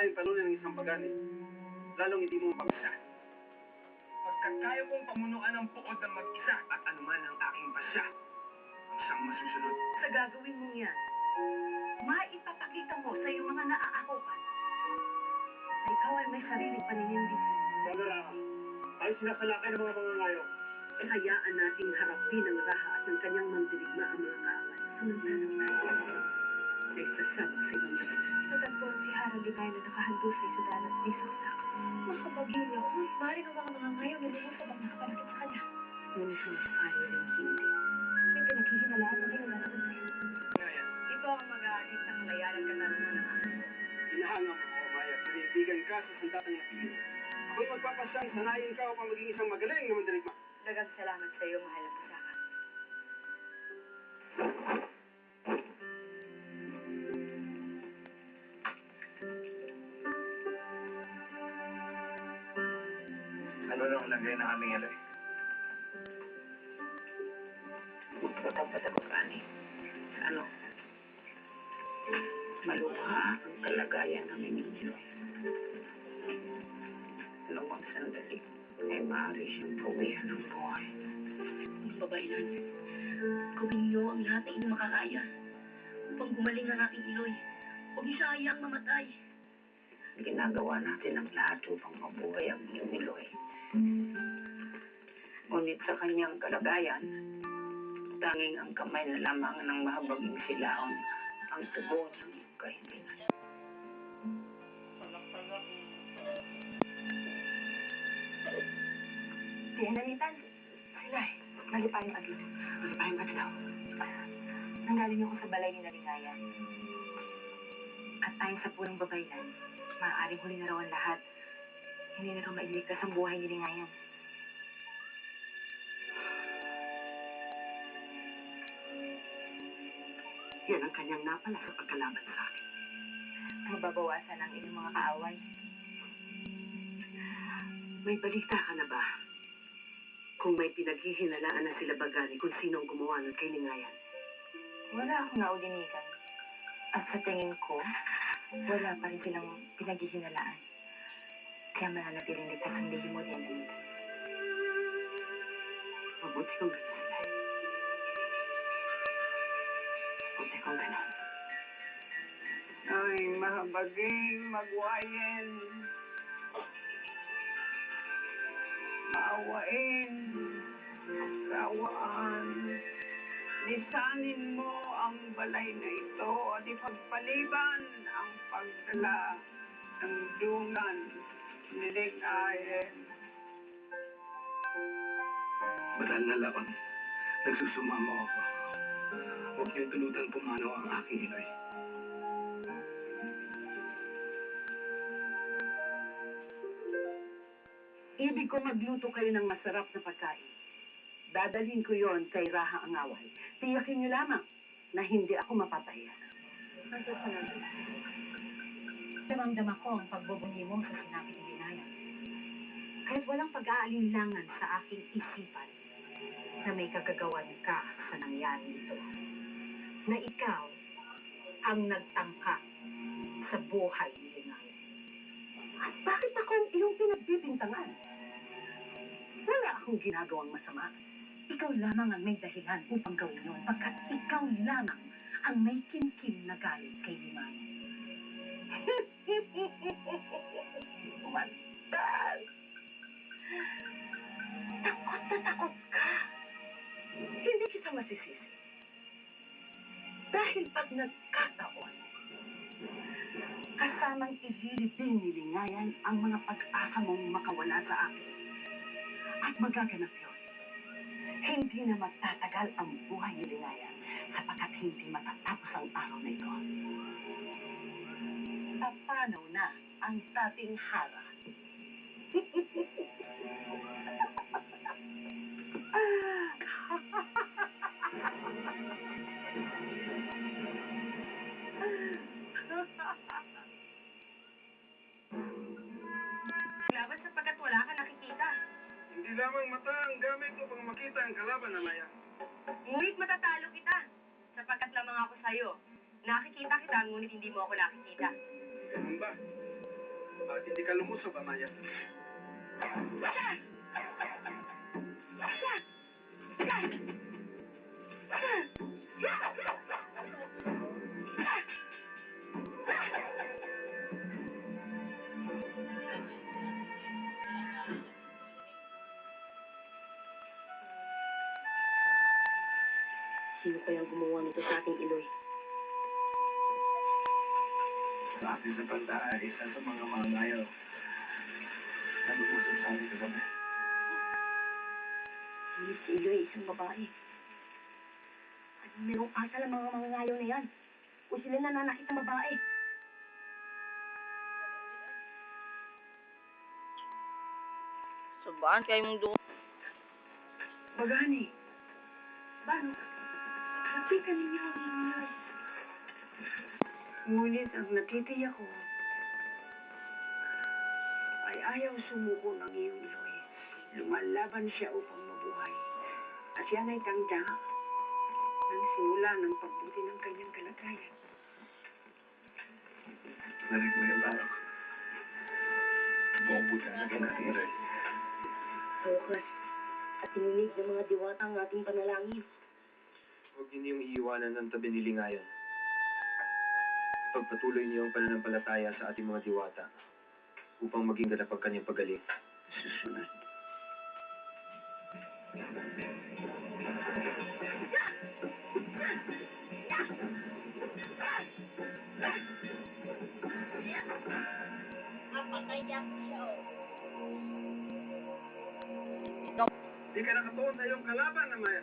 kayang talunin ng isang pagani, lalong hindi mo mapagisa. Pagkat kaya kong pamunuan ang puod ng mag-isa at anuman ang aking pasya, ang siyang masusunod. Sa gagawin mong yan, maipapakita mo sa iyong mga naaakupan na ikaw ay may sariling paninindig. Wala ka. Tayo sinasalakay ng mga mangangayo. Hayaan nating harapin ang raha at ng kanyang mandirigma ang mga kaaway. Samantalang tayo ay sasama sa ibang laban. Natagpuan si Harold Ligay na nakahandusay sa dalat ni Saksak. Makabagyo niya ako. Maaari ang mga ngayon na lumusab ang nakapalakit sa kanya. Ngunit maaari rin hindi. May pinaghihinalaan na kayo nalaman sa'yo. Ngayon, Ito ang mag-aalis sa kalayaan at katarungan ng aso. Hinahangam ako, Maya. Pinibigan ka sa sandatang napili. Ako'y magpapasyang sanayin ka upang maging isang magaling na mandirigma. Dagang salamat sa iyo, mahal na pusaka. ano nang lagay na aming Eloy? Dapat ako kani. Ano? Maluha ang kalagayan ng inyong Eloy. Lumang sandali ay maaari siyang pawihan ng buhay. Babaylan, gawin niyo ang lahat na inyong makakaya upang gumaling ang aking Eloy. Huwag niyo siya hayaang mamatay. Ginagawa natin ang lahat upang mabuhay ang inyong Eloy. Ngunit sa kanyang kalagayan, tanging ang kamay na lamang ng mahabaging silaon ang tugon ng iyong kahilingan. Tinanitan, sila eh. Malipayang adlaw. Malipayang adlaw. Nanggaling ako sa balay ni Nalingayan. At ayon sa punong babaylan, maaaring huli na raw ang lahat. Hindi na raw mailigtas ang buhay ni Lingayan. Yan ang kanyang napala sa pagkalaban sa akin. Mababawasan ang inyong mga kaaway. May balita ka na ba? Kung may pinaghihinalaan na sila Bagani kung sino ang gumawa ng kay Lingayan. Wala akong naudinigan. At sa tingin ko, wala pa rin silang pinaghihinalaan. Kaya mananatiling ligtas ang lihim mo din, Anita. Mabuti kung gano'n sila. Mabuti kung gano'n. Ay, mahabaging magwayen. Maawain, kawaan. Lisanin mo ang balay na ito at ipagpaliban ang pagdala ng dungan ni Lingayen. Batal na laon. Nagsusumamo ako. Huwag niyong tulutan pumanaw ang aking Eloy. Ibig ko magluto kayo ng masarap na pagkain. Dadalhin ko yon kay Raha ang away. Tiyakin niyo lamang na hindi ako mapapahiya. Damang-dama ko ang pagbubunyi mo sa sinabi ni Lingayan. Kahit walang pag-aalinlangan sa aking isipan na may kagagawan ka sa nangyari ito. Na ikaw ang nagtangka sa buhay ni Lingayan. At bakit ako ang iyong pinagbibintangan? Wala akong ginagawang masama. Ikaw lamang ang may dahilan upang gawin yun, pagkat ikaw lamang ang may kimkim na galit kay Lingayan. Mantal! Takot na takot ka. Hindi kita masisisi. Dahil pag nagkataon, kasamang ililibing ni Lingayan ang mga pag-asa mong makawala sa akin. At magaganap yun. Hindi na magtatagal ang buhay ni Lingayan sapagkat hindi matatapos ang araw na ito. Papanaw na ang dating hara. Laban sapagkat wala ka nakikita. Hindi lamang mata ang gamit upang makita ang kalaban na Maya. Ngunit matatalo kita. Sapagkat lamang ako sa'yo. Nakikita kita, ngunit hindi mo ako nakikita. Ganun ba? Hindi ka lumusob, Amaya. Sino kayang gumawa nito sa ating Iloy? Sabi sa banda ay isa sa mga mangayaw. Nag-uusap sa amin kagabi. Ngunit si Iloy ay isang babae. Anong merong asal ang mga mangangayaw na yan? O sila nananakit ng babae? Sabaan kayo mong doon. Pagani, paano? Lapitan ninyo ang Iloy. Ngunit ang natitiyak ko ay ayaw sumuko ng iyong Iloy. Lumalaban siya upang mabuhay. At yan ay tanda ng simula ng pagbuti ng kanyang kalagayan. Narinig mo yung balak. Buong-buti na natin, Iloy. Sa wakas, at tininig ng mga diwata ang ating panalangin. Huwag niyo niyong iiwanan ang tabi ni Lingayon. Pagpatuloy niyo ang pananampalataya sa ating mga diwata upang maging ganap ang kanyang pagaling. Susunod. Di ka nakatuon sa iyong kalaban, Amaya.